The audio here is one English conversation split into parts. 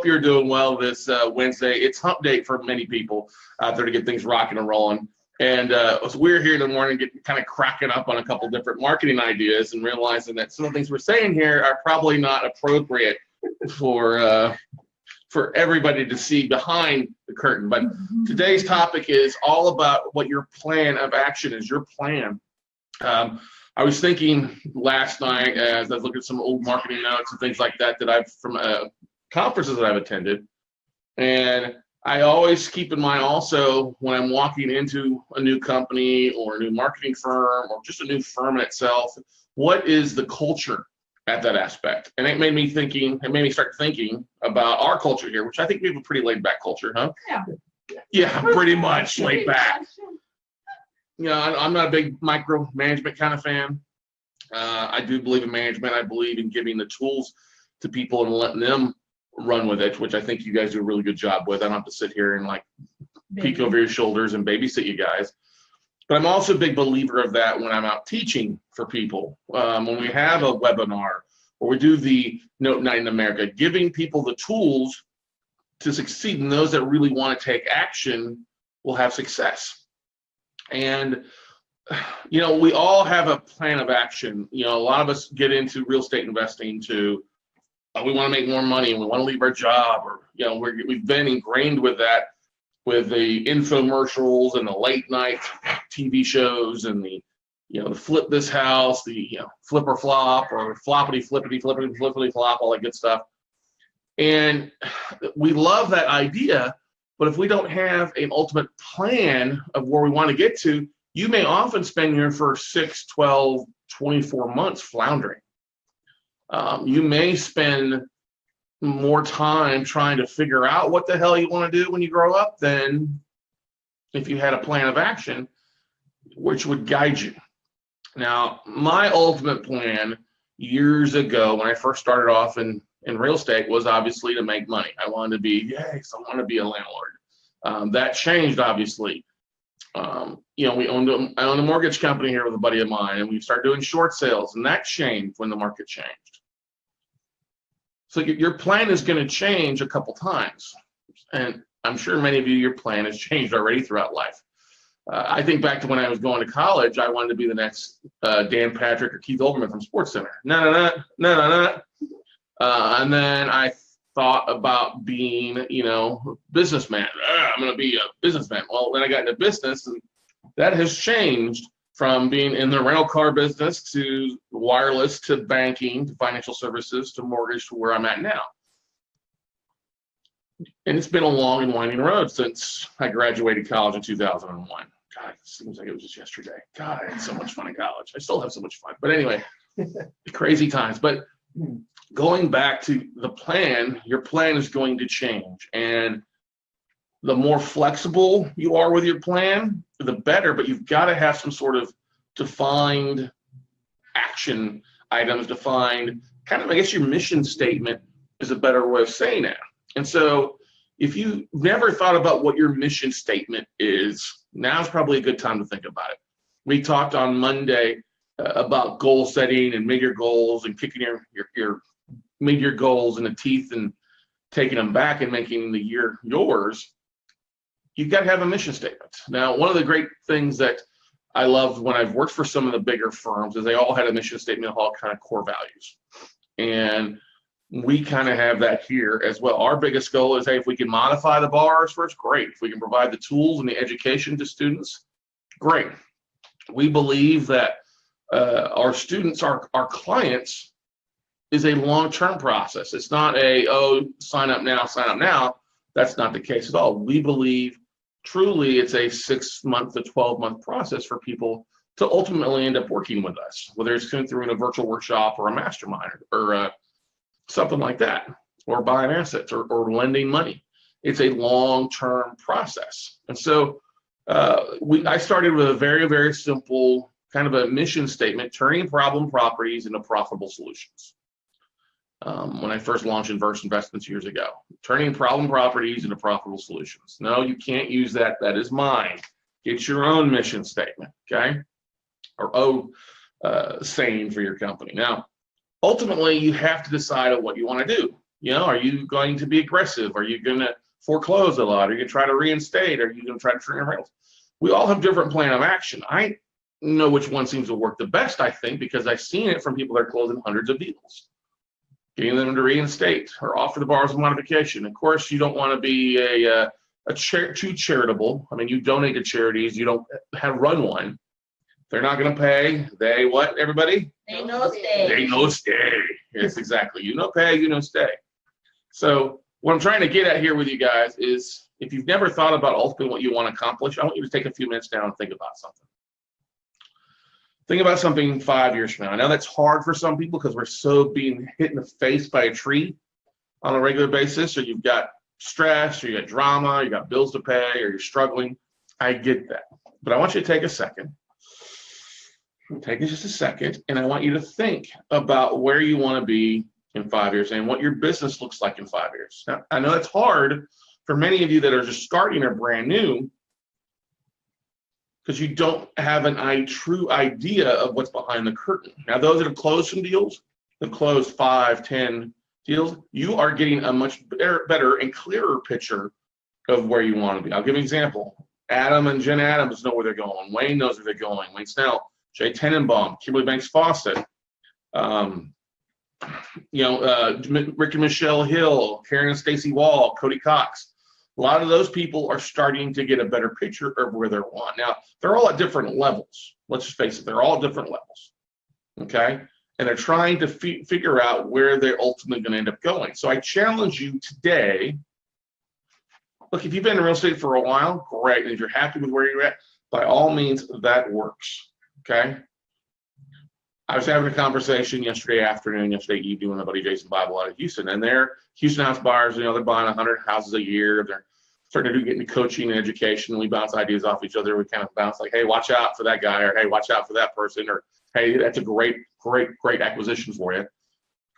you're doing well this Wednesday. It's hump day for many people out there to get things rocking and rolling. And so we're here in the morning getting kind of cracking up on a couple different marketing ideas and realizing that some of the things we're saying here are probably not appropriate for everybody to see behind the curtain. But today's topic is all about what your plan of action is, your plan. I was thinking last night as I was looking at some old marketing notes and things like that that I've from conferences that I've attended, and I always keep in mind also when I'm walking into a new company or a new marketing firm or just a new firm itself, what is the culture at that aspect? And it made me start thinking about our culture here, which I think we have a pretty laid back culture, huh? Yeah, pretty much laid back. You know, I'm not a big micromanagement kind of fan. I do believe in management. I believe in giving the tools to people and letting them run with it, which I think you guys do a really good job with. I don't have to sit here and like peek over your shoulders and babysit you guys. But I'm also a big believer of that when I'm out teaching for people. When we have a webinar or we do the Note Night in America, giving people the tools to succeed, and those that really want to take action will have success. And, you know, we all have a plan of action. You know, a lot of us get into real estate investing to, we want to make more money and we want to leave our job, or, you know, we've been ingrained with that, with the infomercials and the late night TV shows and the, you know, the flip this house, the, you know, flip or flop or floppity, flippity, flippity, flippity, flop, all that good stuff. And we love that idea. But if we don't have an ultimate plan of where we want to get to, you may often spend your first 6, 12, 24 months floundering. You may spend more time trying to figure out what the hell you want to do when you grow up than if you had a plan of action, which would guide you. Now, my ultimate plan years ago when I first started off in real estate was obviously to make money. I wanted to be, I want to be a landlord. That changed, obviously. You know, I owned a mortgage company here with a buddy of mine, and we started doing short sales, and that changed when the market changed. So your plan is going to change a couple times, and I'm sure many of you, your plan has changed already throughout life. I think back to when I was going to college, I wanted to be the next Dan Patrick or Keith Olbermann from SportsCenter. No. And then I thought about being, you know, a businessman. I'm going to be a businessman. Well, then I got into business, and that has changed from being in the rental car business to wireless to banking to financial services to mortgage to where I'm at now. And it's been a long and winding road since I graduated college in 2001. God, it seems like it was just yesterday. God, I had so much fun in college. I still have so much fun. But anyway, crazy times. But going back to the plan, your plan is going to change. And the more flexible you are with your plan, the better. But you've got to have some sort of defined action items, defined kind of, I guess your mission statement is a better way of saying it. And so if you never thought about what your mission statement is, now's probably a good time to think about it. We talked on Monday about goal setting and mid-year goals and kicking your mid-year goals in the teeth and taking them back and making the year yours. You've got to have a mission statement. Now, one of the great things that I loved when I've worked for some of the bigger firms is they all had a mission statement of all kind of core values. And we kind of have that here as well. Our biggest goal is, hey, if we can modify the bars first, great. If we can provide the tools and the education to students, great. We believe that our students, our clients, is a long-term process. It's not sign up now. That's not the case at all. We believe truly it's a 6-month to 12-month process for people to ultimately end up working with us, whether it's going through in a virtual workshop or a mastermind or something like that, or buying assets or lending money. It's a long-term process. And so I started with a very, very simple kind of a mission statement, turning problem properties into profitable solutions. When I first launched Inverse Investments years ago, turning problem properties into profitable solutions. No, you can't use that. That is mine. Get your own mission statement, okay? Or saying for your company. Now, ultimately, you have to decide on what you want to do. You know, are you going to be aggressive? Are you going to foreclose a lot? Are you going to try to reinstate? Are you going to try to turn around? We all have different plan of action. I know which one seems to work the best, I think, because I've seen it from people that are closing hundreds of deals, getting them to reinstate or offer the borrowers a modification. Of course, you don't want to be too charitable. I mean, you donate to charities, you don't run one. They're not going to pay. They what, everybody? They no stay. They no stay. Yes, exactly. You no pay, you no stay. So what I'm trying to get at here with you guys is, if you've never thought about ultimately what you want to accomplish, I want you to take a few minutes now and think about something. Think about something 5 years from now. I know that's hard for some people because we're so being hit in the face by a tree on a regular basis, or you've got stress, or you got drama, you got bills to pay, or you're struggling. I get that. But I want you to take a second. Take just a second, and I want you to think about where you want to be in 5 years and what your business looks like in 5 years. Now, I know that's hard for many of you that are just starting or brand new, because you don't have a true idea of what's behind the curtain. Now, those that have closed some deals, have closed 5, 10 deals, you are getting a much better and clearer picture of where you want to be. I'll give you an example. Adam and Jen Adams know where they're going. Wayne knows where they're going. Wayne Snell, Jay Tenenbaum, Kimberly Banks Fawcett, Rick and Michelle Hill, Karen and Stacy Wall, Cody Cox. A lot of those people are starting to get a better picture of where they're going. Now, they're all at different levels. Let's just face it, they're all at different levels, okay? And they're trying to figure out where they're ultimately going to end up going. So I challenge you today, look, if you've been in real estate for a while, great. And if you're happy with where you're at, by all means, that works, okay? I was having a conversation yesterday evening with my buddy Jason Bible out of Houston, and they're Houston house buyers. You know, they're buying 100 houses a year. They're starting to get into coaching and education, and we bounce ideas off each other. We kind of bounce like, hey, watch out for that guy, or hey, watch out for that person, or hey, that's a great acquisition for you.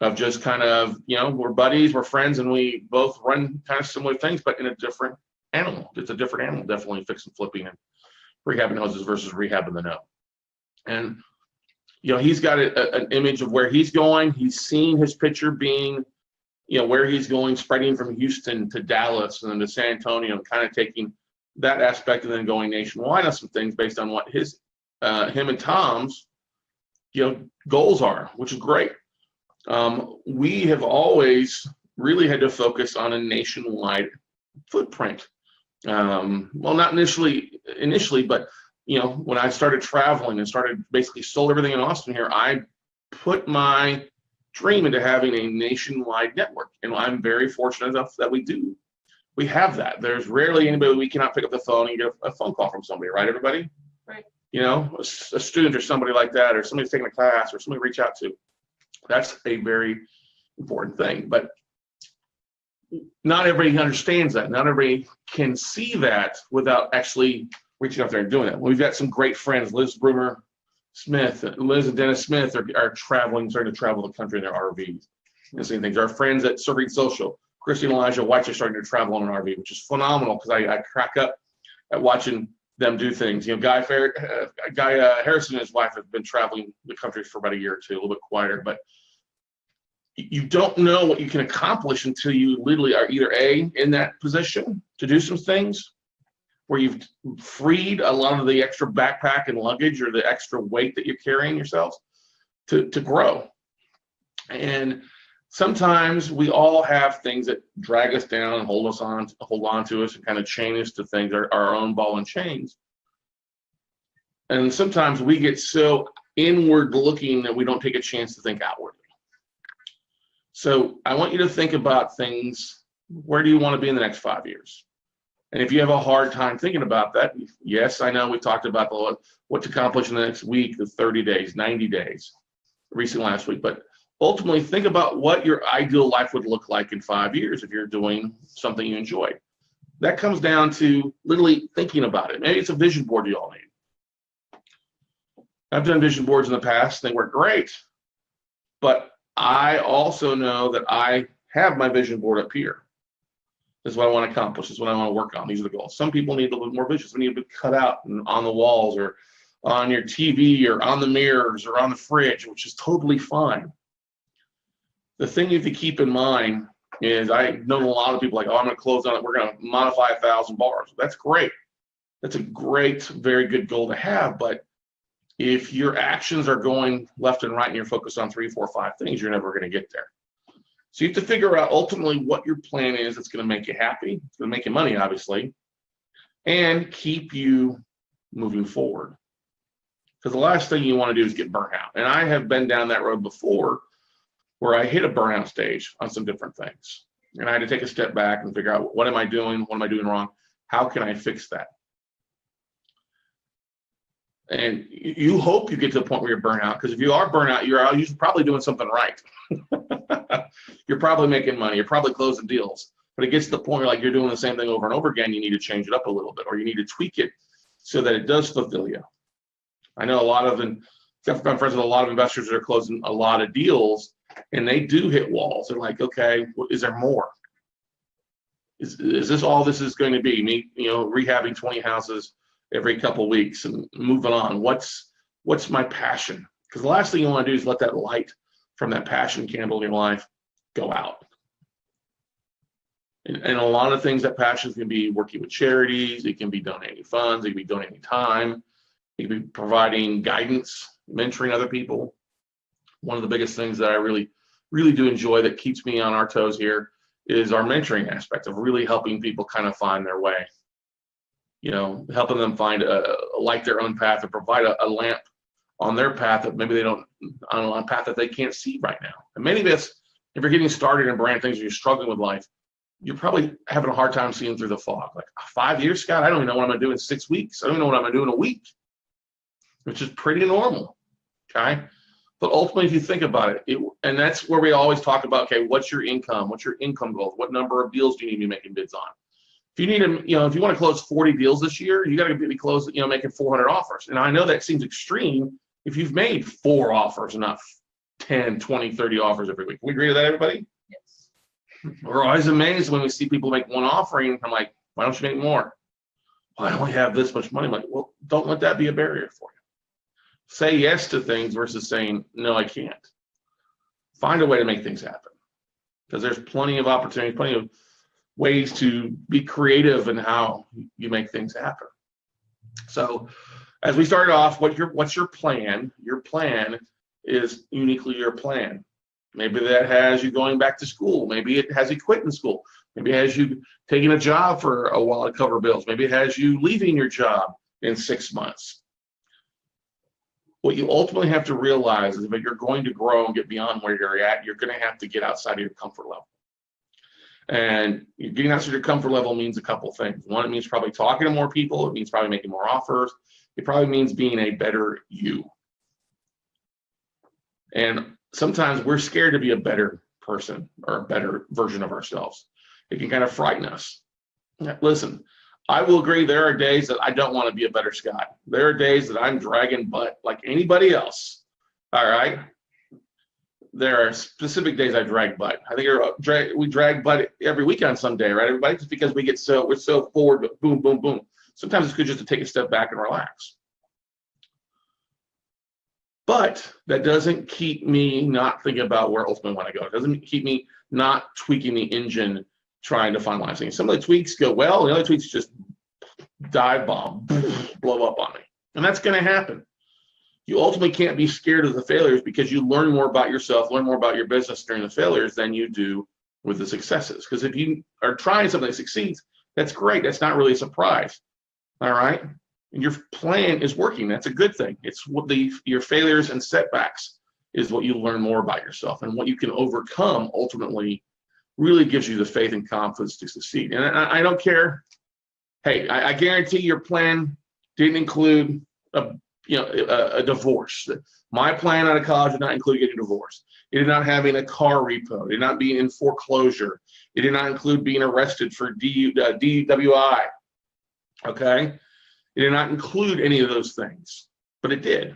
Of just kind of, you know, we're buddies, we're friends, and we both run kind of similar things, but in a different animal. It's a different animal, definitely fix and flipping and rehabbing houses versus rehabbing the no. And you know, he's got an image of where he's going. He's seen his picture being, you know, where he's going, spreading from Houston to Dallas and then to San Antonio, and kind of taking that aspect and then going nationwide on some things based on what his, him and Tom's, you know, goals are, which is great. We have always really had to focus on a nationwide footprint. Well, not initially, but you know, when I started traveling and started basically sold everything in Austin here, I put my dream into having a nationwide network. And I'm very fortunate enough that we do. We have that. There's rarely anybody we cannot pick up the phone and get a phone call from somebody, right, everybody? Right. You know, a student or somebody like that, or somebody's taking a class or somebody reach out to. That's a very important thing. But not everybody understands that. Not everybody can see that without actually reaching out there and doing it. We've got some great friends. Liz and Dennis Smith are starting to travel the country in their RVs and seeing things. Our friends at Serving Social, Christy and Elijah White, are starting to travel on an RV, which is phenomenal because I crack up at watching them do things. You know, Guy Harrison and his wife have been traveling the country for about a year or two, a little bit quieter, but you don't know what you can accomplish until you literally are either A, in that position to do some things, where you've freed a lot of the extra backpack and luggage or the extra weight that you're carrying yourselves to grow. And sometimes we all have things that drag us down and hold on to us and kind of chain us to things, our own ball and chains. And sometimes we get so inward looking that we don't take a chance to think outwardly. So I want you to think about things. Where do you want to be in the next 5 years? And if you have a hard time thinking about that, yes, I know we talked about what to accomplish in the next week, the 30 days, 90 days, recently last week. But ultimately, think about what your ideal life would look like in 5 years if you're doing something you enjoy. That comes down to literally thinking about it. Maybe it's a vision board you all need. I've done vision boards in the past. They work great. But I also know that I have my vision board up here. This is what I want to accomplish. This is what I want to work on. These are the goals. Some people need a little bit more visions. They need to be cut out on the walls or on your TV or on the mirrors or on the fridge, which is totally fine. The thing you have to keep in mind And I know a lot of people like, oh, I'm going to close on it. We're going to modify 1,000 bars. That's great. That's a great, very good goal to have. But if your actions are going left and right and you're focused on 3, 4, 5 things, you're never going to get there. So you have to figure out ultimately what your plan is that's going to make you happy. It's going to make you money, obviously, and keep you moving forward. Because the last thing you want to do is get burnt out. And I have been down that road before where I hit a burnout stage on some different things. And I had to take a step back and figure out, what am I doing? What am I doing wrong? How can I fix that? And you hope you get to the point where you're burnt out, because if you are burnt out, you're probably doing something right. You're probably making money. You're probably closing deals. But it gets to the point where like you're doing the same thing over and over again. You need to change it up a little bit, or you need to tweak it so that it does fulfill you. I know I'm friends with a lot of investors that are closing a lot of deals, and they do hit walls. They're like, okay, is there more? Is this all this is going to be? Me, rehabbing 20 houses every couple of weeks and moving on. What's my passion? Because the last thing you want to do is let that light from that passion candle in your life go out. And a lot of things, that passion can be working with charities. It can be donating funds. It can be donating time. It can be providing guidance, mentoring other people. One of the biggest things that I really, really do enjoy that keeps me on our toes here is our mentoring aspect of really helping people kind of find their way. Helping them find like their own path, and provide a lamp on their path that maybe they don't, on a path that they can't see right now. And many of us, if you're getting started in brand things or you're struggling with life, you're probably having a hard time seeing through the fog. Like, 5 years, Scott, I don't even know what I'm going to do in 6 weeks. I don't even know what I'm going to do in a week, which is pretty normal, okay? But ultimately, if you think about it, and that's where we always talk about, okay, what's your income? What's your income goal? What number of deals do you need to be making bids on? If you need to, if you want to close 40 deals this year, you got to be close, making 400 offers. And I know that seems extreme if you've made 4 offers and not 10, 20, 30 offers every week. Can we agree to that, everybody? Yes. We're always amazed when we see people make one offering. I'm like, why don't you make more? Well, I only have this much money. I'm like, well, don't let that be a barrier for you. Say yes to things versus saying, no, I can't. Find a way to make things happen, because there's plenty of opportunities, plenty of ways to be creative in how you make things happen. So as we started off, what's your plan? Your plan is uniquely your plan. Maybe that has you going back to school. Maybe it has you quitting school. Maybe it has you taking a job for a while to cover bills. Maybe it has you leaving your job in 6 months. What you ultimately have to realize is that you're going to grow and get beyond where you're at, you're going to have to get outside of your comfort level. And getting outside your comfort level means a couple things. One, it means probably talking to more people. It means probably making more offers. It probably means being a better you. And sometimes we're scared to be a better person or a better version of ourselves. It can kind of frighten us. Listen, I will agree, there are days that I don't want to be a better Scott. There are days that I'm dragging butt like anybody else. All right. There are specific days I drag butt. I think we drag butt every week on some day, right, everybody? Just because we're so forward, but boom, boom, boom. Sometimes it's good just to take a step back and relax. But that doesn't keep me not thinking about where ultimately I want to go. It doesn't keep me not tweaking the engine, trying to finalize things. Some of the tweaks go well, the other tweaks just dive bomb, blow up on me. And that's going to happen. You ultimately can't be scared of the failures, because you learn more about yourself, learn more about your business during the failures than you do with the successes. Because if you are trying something that succeeds, that's great. That's not really a surprise. All right. And your plan is working. That's a good thing. It's what your failures and setbacks is what you learn more about yourself, and what you can overcome ultimately really gives you the faith and confidence to succeed. And I don't care. Hey, I guarantee your plan didn't include a divorce. My plan out of college did not include getting divorced. It did not having a car repo. It did not being in foreclosure. It did not include being arrested for DWI. Okay? It did not include any of those things, but it did.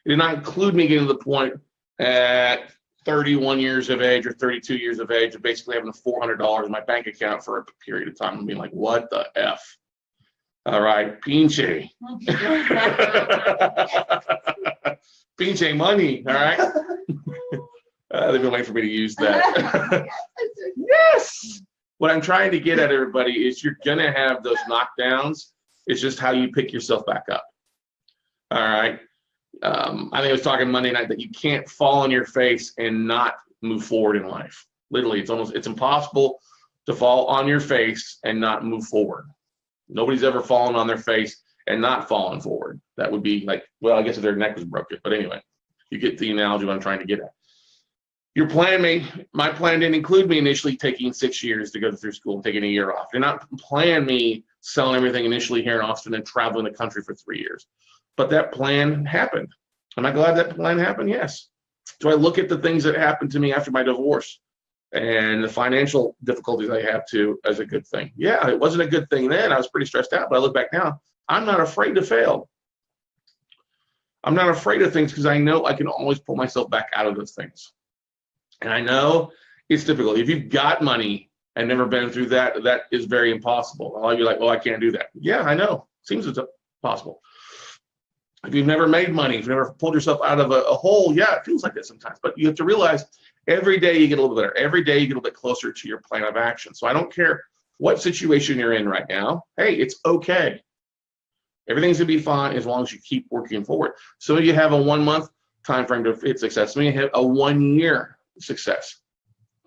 It did not include me getting to the point at 31 years of age or 32 years of age of basically having $400 in my bank account for a period of time and being like, what the F? All right, pinche. Pinche money, all right? They've been waiting for me to use that. Yes. What I'm trying to get at, everybody, is you're going to have those knockdowns. It's just how you pick yourself back up. All right. I think I was talking Monday night that you can't fall on your face and not move forward in life. Literally, it's impossible to fall on your face and not move forward. Nobody's ever fallen on their face and not fallen forward. That would be like, well, I guess if their neck was broken. But anyway, you get the analogy what I'm trying to get at. My plan didn't include me initially taking 6 years to go through school and taking a year off. Did not plan me selling everything initially here in Austin and traveling the country for 3 years. But that plan happened. Am I glad that plan happened? Yes. Do I look at the things that happened to me after my divorce and the financial difficulties I have too as a good thing? Yeah, it wasn't a good thing then. I was pretty stressed out, but I look back now, I'm not afraid to fail. I'm not afraid of things because I know I can always pull myself back out of those things. And I know it's difficult. If you've got money and never been through that, that is very impossible. A lot of you are like, well, I can't do that. Yeah, I know. Seems it's possible. If you've never made money, if you've never pulled yourself out of a hole, yeah, it feels like that sometimes. But you have to realize every day you get a little bit better. Every day you get a little bit closer to your plan of action. So I don't care what situation you're in right now. Hey, it's okay. Everything's going to be fine as long as you keep working forward. So you have a 1 month time frame to hit success. Some of you have a 1 year success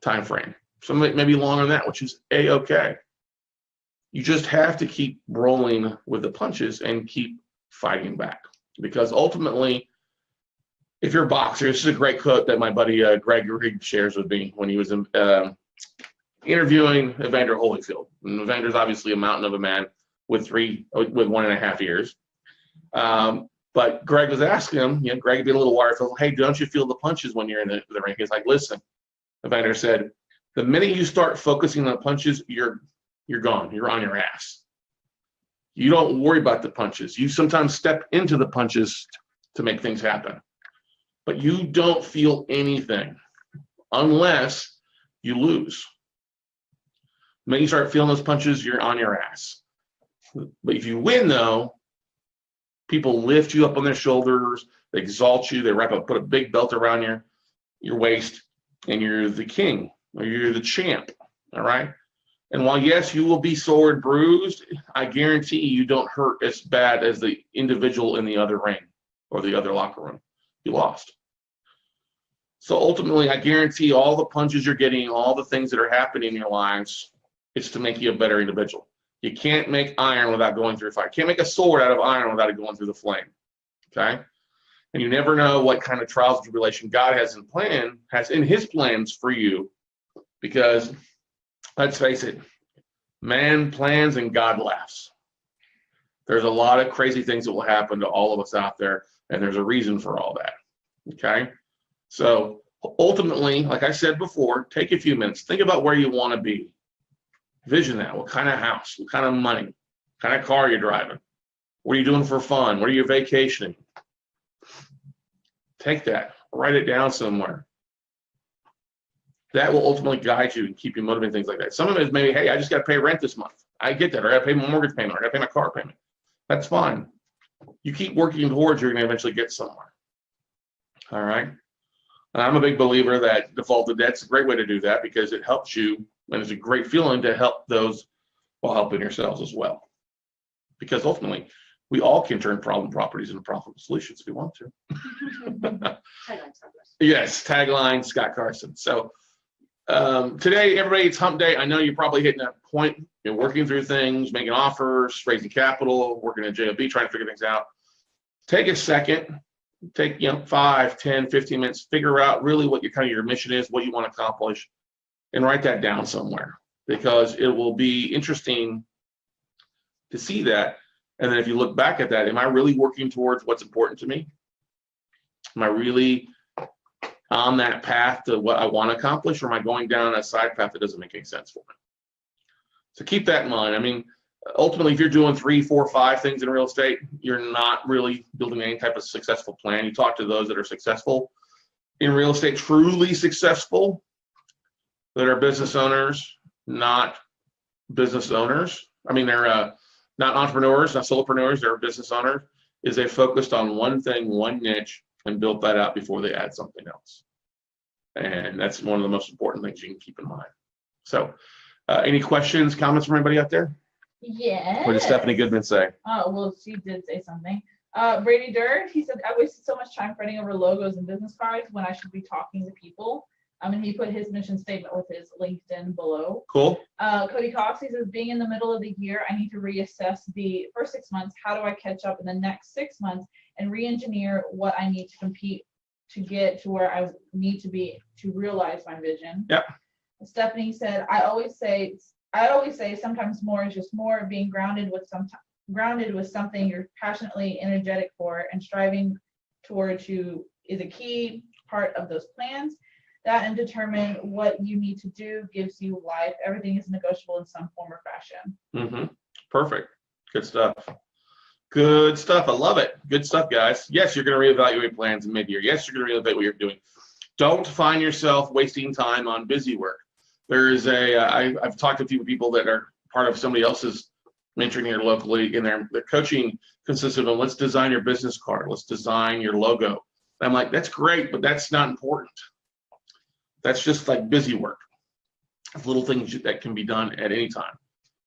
time frame. Some maybe longer than that, which is a-okay. You just have to keep rolling with the punches and keep fighting back. Because ultimately, if you're a boxer, this is a great quote that my buddy Greg Reed shares with me when he was interviewing Evander Holyfield. And Evander's obviously a mountain of a man with 1.5 years. But Greg was asking him, Greg being a little wire, hey, don't you feel the punches when you're in the ring? He's like, listen, Evander said, the minute you start focusing on the punches, you're gone. You're on your ass. You don't worry about the punches. You sometimes step into the punches to make things happen. But you don't feel anything unless you lose. The minute you start feeling those punches, you're on your ass. But if you win, though, people lift you up on their shoulders, they exalt you, they put a big belt around your waist, and you're the king, or you're the champ, all right? And while, yes, you will be sore and bruised, I guarantee you don't hurt as bad as the individual in the other ring or the other locker room. You lost. So ultimately, I guarantee all the punches you're getting, all the things that are happening in your lives, it's to make you a better individual. You can't make iron without going through fire. You can't make a sword out of iron without it going through the flame, okay? And you never know what kind of trials and tribulation God has in his plans for you, because let's face it, man plans and God laughs. There's a lot of crazy things that will happen to all of us out there, and there's a reason for all that, okay? So ultimately, like I said before, take a few minutes. Think about where you want to be. Vision that. What kind of house? What kind of money? What kind of car you're driving? What are you doing for fun? Where are you vacationing? Take that. Write it down somewhere. That will ultimately guide you and keep you motivated, things like that. Some of it is maybe, hey, I just got to pay rent this month. I get that. Or I got to pay my mortgage payment. Or I got to pay my car payment. That's fine. You keep working towards, you're going to eventually get somewhere. All right? And I'm a big believer that defaulted debt's a great way to do that, because it helps you, and it's a great feeling to help those while helping yourselves as well. Because ultimately, we all can turn problem properties into profitable solutions if we want to. Yes, tagline, Scott Carson. So today, everybody, it's hump day. I know you're probably hitting that point. You're working through things, making offers, raising capital, working at JOB, trying to figure things out. Take a second. Take 5, 10, 15 minutes, figure out really what your mission is, what you want to accomplish, and write that down somewhere, because it will be interesting to see that. And then if you look back at that, am I really working towards what's important to me? Am I really on that path to what I want to accomplish, or am I going down a side path that doesn't make any sense for me? So keep that in mind. I mean, ultimately, if you're doing 3, 4, 5 things in real estate, you're not really building any type of successful plan. You talk to those that are successful in real estate, truly successful, that are business owners, not business owners. I mean, they're not entrepreneurs, not solopreneurs, they're business owners, is they focused on one thing, one niche, and built that out before they add something else. And that's one of the most important things you can keep in mind. So any questions, comments from anybody out there? Yes. What did Stephanie Goodman say? Oh, well, she did say something. Brady Durr, he said, I wasted so much time printing over logos and business cards when I should be talking to people. And he put his mission statement with his LinkedIn below. Cool. Cody Cox, he says, being in the middle of the year, I need to reassess the first 6 months. How do I catch up in the next 6 months and re-engineer what I need to compete to get to where I need to be to realize my vision? Yep. Stephanie said, I always say sometimes more is just more. Being grounded with something you're passionately energetic for and striving towards you is a key part of those plans. That and determine what you need to do gives you life. Everything is negotiable in some form or fashion. Perfect. Good stuff. Good stuff. I love it. Good stuff, guys. Yes, you're going to reevaluate plans in mid-year. Yes, you're going to reevaluate what you're doing. Don't find yourself wasting time on busy work. There's I've talked to a few people that are part of somebody else's mentoring here locally, and their coaching consisted of, let's design your business card. Let's design your logo. And I'm like, that's great, but that's not important. That's just like busy work. It's little things that can be done at any time.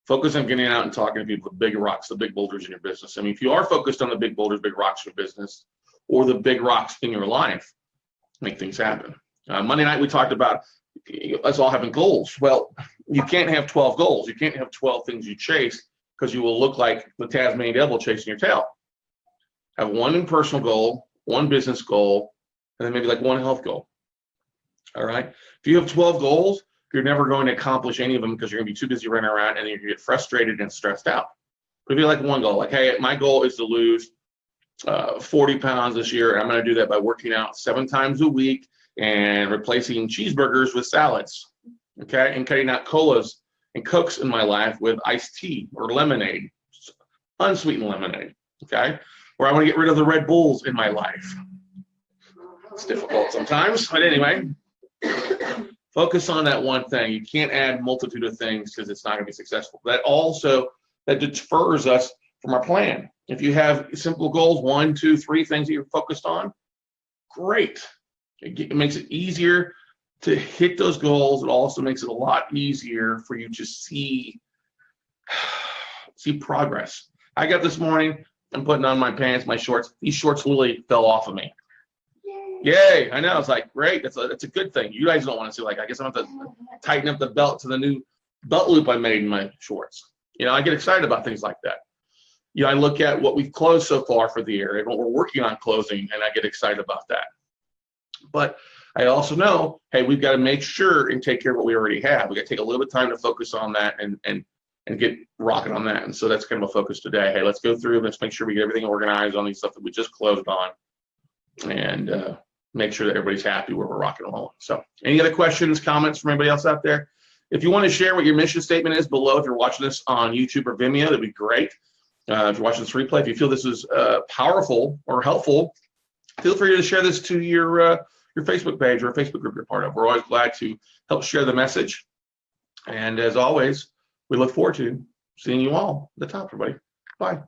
Focus on getting out and talking to people, the big rocks, the big boulders in your business. I mean, if you are focused on the big boulders, big rocks in your business, or the big rocks in your life, make things happen. Monday night, we talked about us all having goals. Well, you can't have 12 goals. You can't have 12 things you chase, because you will look like the Tasmanian devil chasing your tail. Have one personal goal, one business goal, and then maybe like one health goal. All right. If you have 12 goals, you're never going to accomplish any of them because you're going to be too busy running around and you're going to get frustrated and stressed out. But if you like one goal, like, hey, my goal is to lose 40 pounds this year, and I'm going to do that by working out 7 times a week and replacing cheeseburgers with salads, okay, and cutting out colas and Cokes in my life with iced tea or lemonade, unsweetened lemonade, okay? Or I want to get rid of the Red Bulls in my life. It's difficult sometimes, but anyway, focus on that one thing. You can't add a multitude of things because it's not going to be successful. That deters us from our plan. If you have simple goals, 1, 2, 3 things that you're focused on, great. It makes it easier to hit those goals. It also makes it a lot easier for you to see progress. I got this morning, I'm putting on my pants, my shorts. These shorts literally fell off of me. Yay, I know. It's like, great. That's a good thing. You guys don't want to see, like, I guess I'm going to have to tighten up the belt to the new belt loop I made in my shorts. You know, I get excited about things like that. You know, I look at what we've closed so far for the year and what we're working on closing, and I get excited about that. But I also know, hey, we've got to make sure and take care of what we already have. We got to take a little bit of time to focus on that and get rocking on that. And so that's kind of a focus today. Hey, let's go through, let's make sure we get everything organized on these stuff that we just closed on, and make sure that everybody's happy where we're rocking along. So any other questions, comments from anybody else out there? If you want to share what your mission statement is below, if you're watching this on YouTube or Vimeo, that'd be great. If you're watching this replay, if you feel this is powerful or helpful, feel free to share this to your Facebook page or a Facebook group you're part of. We're always glad to help share the message. And as always, we look forward to seeing you all at the top, everybody. Bye.